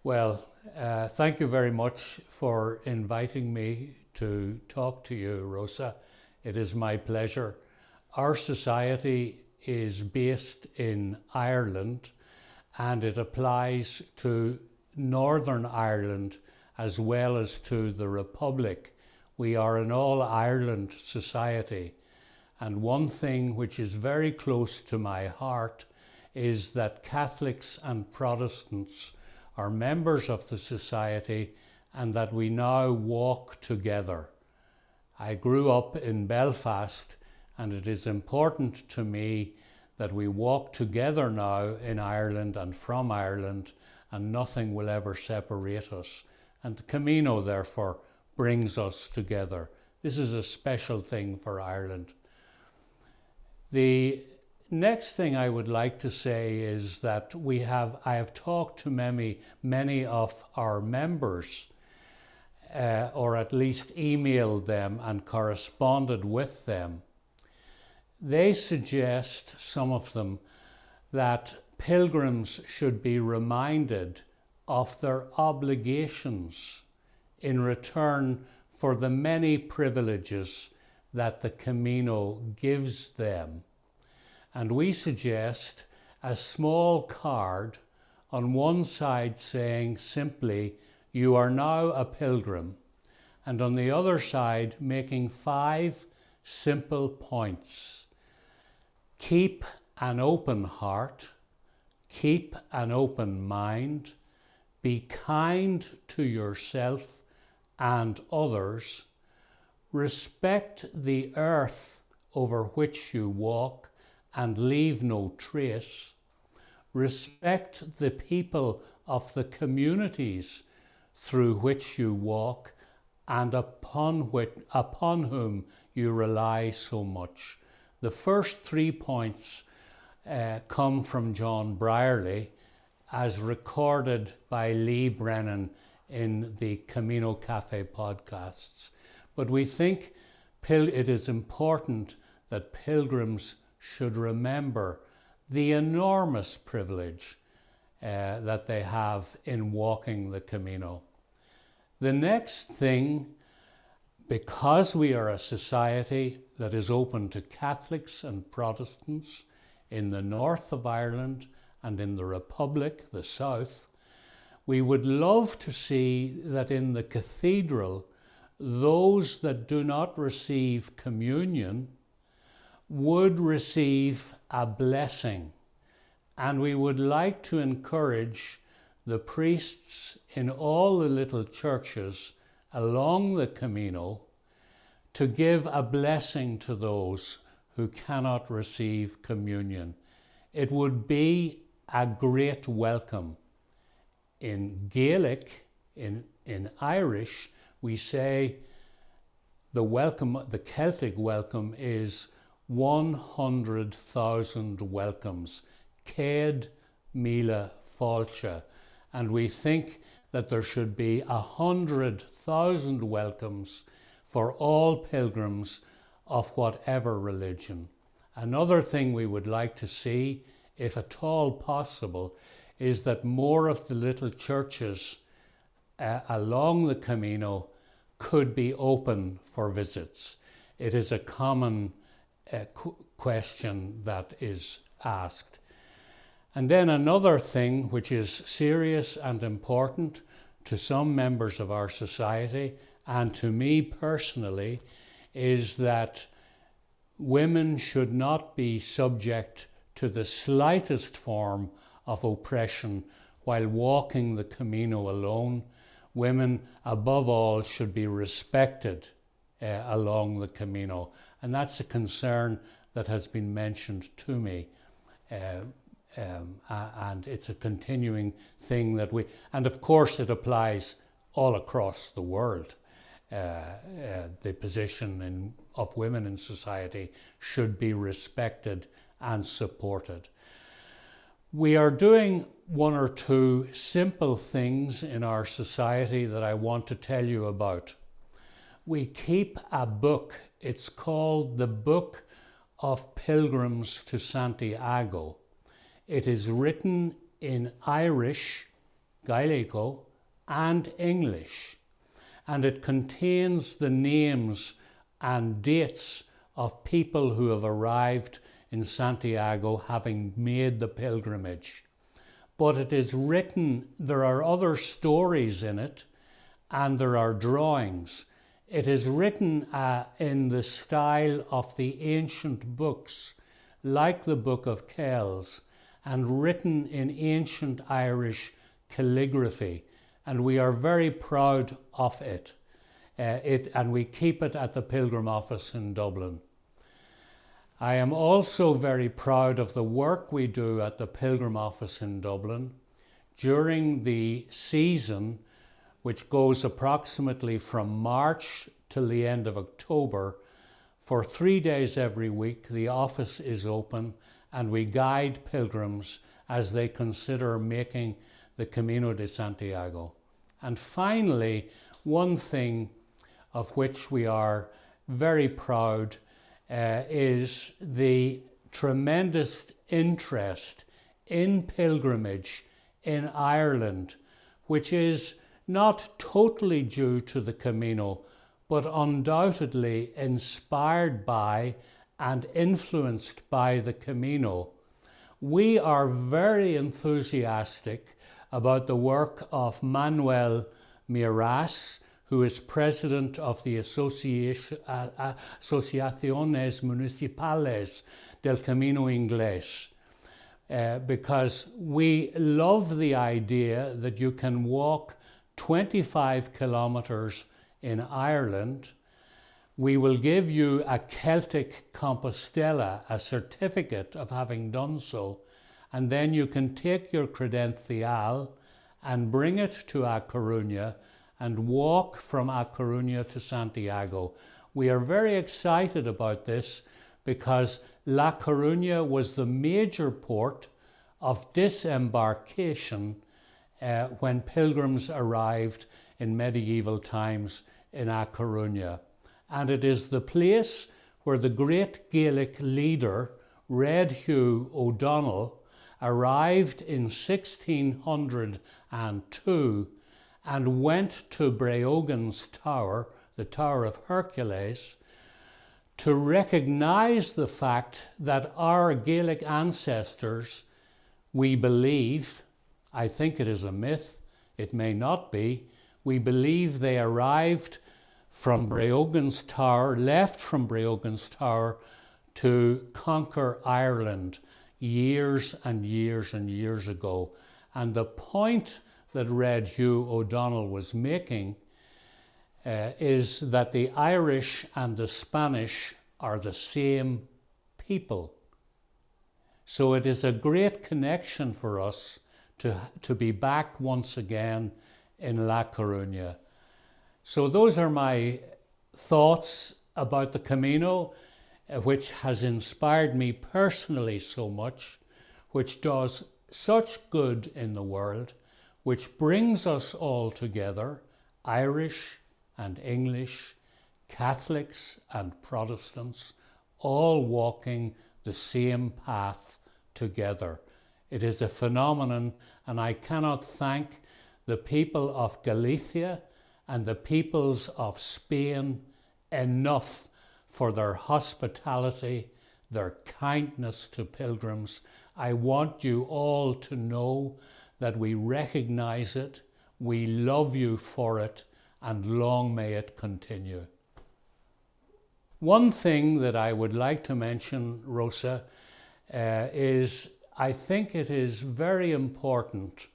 Well, thank you very much for inviting me to talk to you, Rosa. It is my pleasure. Our society is based in Ireland, and it applies to Northern Ireland as well as to the Republic. We are an all-Ireland society, and one thing which is very close to my heart is that Catholics and Protestants are members of the society and that we now walk together. I grew up in Belfast, and it is important to me that we walk together now in Ireland and from Ireland, and nothing will ever separate us. And the Camino, therefore, brings us together. This is a special thing for Ireland. The next thing I would like to say is that I have talked to many of our members, or at least emailed them and corresponded with them. They suggest, some of them, that pilgrims should be reminded of their obligations in return for the many privileges that the Camino gives them. And we suggest a small card on one side saying simply, "You are now a pilgrim," and on the other side making 5 simple points. Keep an open heart, keep an open mind, be kind to yourself and others, respect the earth over which you walk and leave no trace, respect the people of the communities through which you walk and upon whom you rely so much. The first 3 points come from John Brierley, as recorded by Lee Brennan in the Camino Cafe podcasts. But we think it is important that pilgrims should remember the enormous privilege that they have in walking the Camino. The next thing, because we are a society that is open to Catholics and Protestants in the north of Ireland and in the Republic, the south, we would love to see that in the cathedral, those that do not receive communion would receive a blessing. And we would like to encourage the priests in all the little churches along the Camino to give a blessing to those who cannot receive communion. It would be a great welcome. In Gaelic, in Irish, we say the Celtic welcome is 100,000 welcomes, Céad Míle Fáilte, and we think that there should be 100,000 welcomes for all pilgrims of whatever religion. Another thing we would like to see, if at all possible, is that more of the little churches along the Camino could be open for visits. It is a common question that is asked. And then another thing which is serious and important to some members of our society and to me personally is that women should not be subject to the slightest form of oppression while walking the Camino alone. Women, above all, should be respected along the Camino. And that's a concern that has been mentioned to me. And it's a continuing thing that and of course it applies all across the world. The position of women in society should be respected and supported. We are doing 1 or 2 simple things in our society that I want to tell you about. We keep a book. It's called the Book of Pilgrims to Santiago. It is written in Irish Gaelico, and English, and it contains the names and dates of people who have arrived in Santiago having made the pilgrimage. But it is written, there are other stories in it, and there are drawings. It is written in the style of the ancient books, like the Book of Kells, and written in ancient Irish calligraphy, and we are very proud of it. And we keep it at the Pilgrim Office in Dublin. I am also very proud of the work we do at the Pilgrim Office in Dublin during the season, which goes approximately from March till the end of October. For 3 days every week, the office is open and we guide pilgrims as they consider making the Camino de Santiago. And finally, one thing of which we are very proud is the tremendous interest in pilgrimage in Ireland, which is not totally due to the Camino, but undoubtedly inspired by and influenced by the Camino. We are very enthusiastic about the work of Manuel Miras, who is president of the Asociaciones Municipales del Camino Inglés, because we love the idea that you can walk 25 kilometers in Ireland. We will give you a Celtic Compostela, a certificate of having done so, and then you can take your credencial and bring it to A Coruña and walk from A Coruña to Santiago. We are very excited about this because La Coruña was the major port of disembarkation when pilgrims arrived in medieval times in A Coruña. And it is the place where the great Gaelic leader, Red Hugh O'Donnell, arrived in 1602 and went to Breogan's Tower, the Tower of Hercules, to recognize the fact that our Gaelic ancestors, we believe, I think it is a myth, it may not be, we believe they arrived from Breogan's Tower, left from Breogan's Tower to conquer Ireland years and years and years ago. And the point that Red Hugh O'Donnell was making is that the Irish and the Spanish are the same people. So it is a great connection for us to be back once again in La Coruña. So those are my thoughts about the Camino, which has inspired me personally so much, which does such good in the world, which brings us all together, Irish and English, Catholics and Protestants, all walking the same path together. It is a phenomenon, and I cannot thank the people of Galicia and the peoples of Spain enough for their hospitality, their kindness to pilgrims. I want you all to know that we recognize it, we love you for it, and long may it continue. One thing that I would like to mention, Rosa, is I think it is very important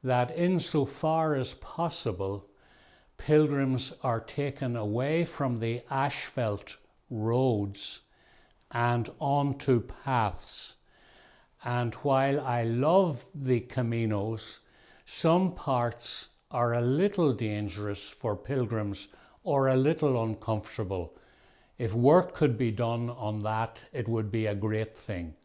that insofar as possible, pilgrims are taken away from the asphalt roads and onto paths. And while I love the Caminos, some parts are a little dangerous for pilgrims or a little uncomfortable. If work could be done on that, it would be a great thing.